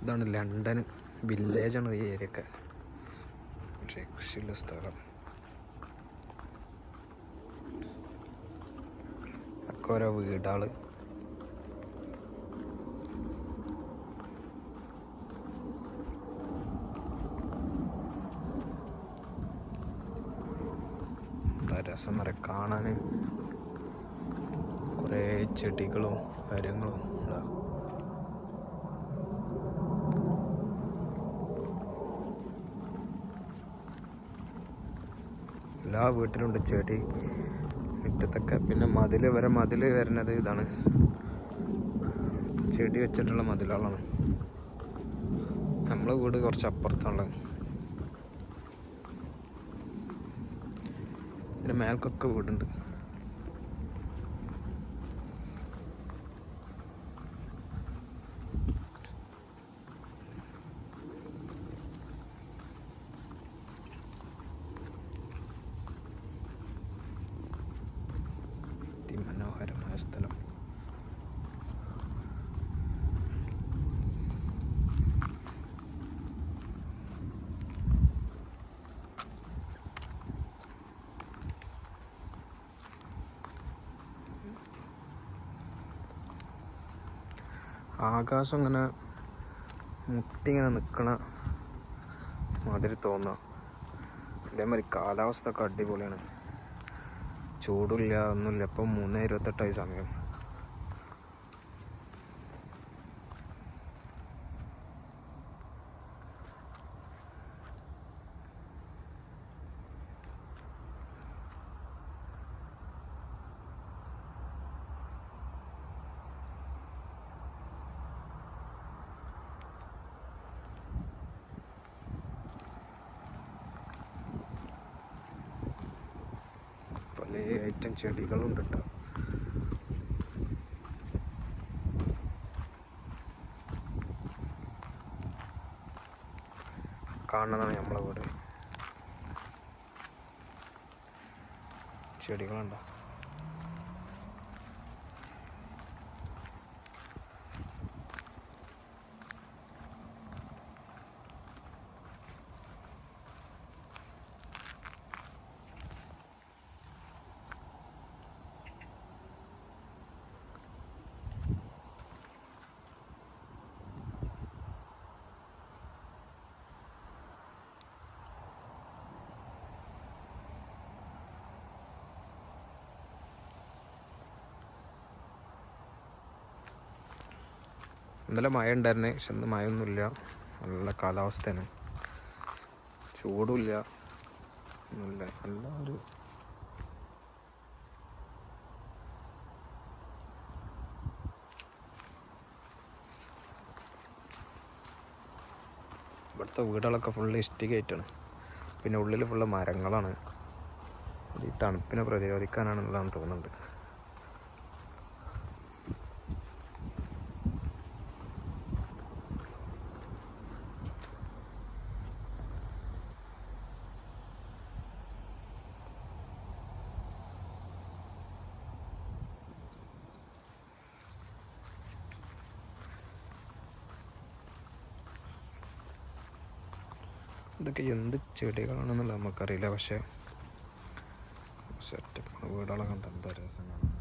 ഇതാണ് ലണ്ടൻ വില്ലേജാണ് ഈ ഏരിയയൊക്കെ. രക്ഷയുള്ള സ്ഥലം. ഒക്കെ ഓരോ വീടുകൾ. രസം നിറയെ കാണാൻ. കുറേ ചെടികളും കാര്യങ്ങളും ഉണ്ടാകും. എല്ലാ വീട്ടിലുണ്ട് ചെടി മുറ്റത്തൊക്കെ. പിന്നെ മതിൽ വരുന്നത് ഇതാണ്, ചെടി വെച്ചിട്ടുള്ള മതിലുകളാണ്. നമ്മളെ വീട് കുറച്ച് അപ്പുറത്താണുള്ളത്. ഇതിന് മേൽക്കൊക്കെ വീടുണ്ട്. മനോഹരമായ സ്ഥലം. ആകാശം ഇങ്ങനെ മുട്ടിങ്ങനെ നിൽക്കണ മാതിരി തോന്നുക. അതേമാതിരി കാലാവസ്ഥ ഒക്കെ അടിപൊളിയാണ്. ചൂടില്ല, ഒന്നുമില്ല. ഇപ്പം 3:28 സമയം. പല ഐറ്റം ചെടികളുണ്ട് കേട്ടോ. കാണുന്നതാണ് നമ്മളെ വീട്. ചെടികളുണ്ടോ? ഇന്നലെ മഴ ഉണ്ടായിരുന്നേ, പക്ഷെ ഇന്ന് മഴയൊന്നുമില്ല. നല്ല കാലാവസ്ഥയാണ്. ചൂടുമില്ല, ഒന്നുമില്ല. നല്ല ഒരു ഇവിടുത്തെ വീടുകളൊക്കെ ഫുള്ള് ഇഷ്ടികയായിട്ടാണ്. പിന്നെ ഉള്ളിൽ ഫുള്ള് മരങ്ങളാണ്. ഈ തണുപ്പിനെ പ്രതിരോധിക്കാനാണെന്നുള്ളതാണ് തോന്നുന്നുണ്ട്. ഇതൊക്കെ എന്ത് ചെടികളാണെന്നുള്ളത് നമുക്കറിയില്ല. പക്ഷേ സെറ്റപ്പ് വീടുകളൊക്കെ ഉണ്ട്. എന്താ രസമാണ്.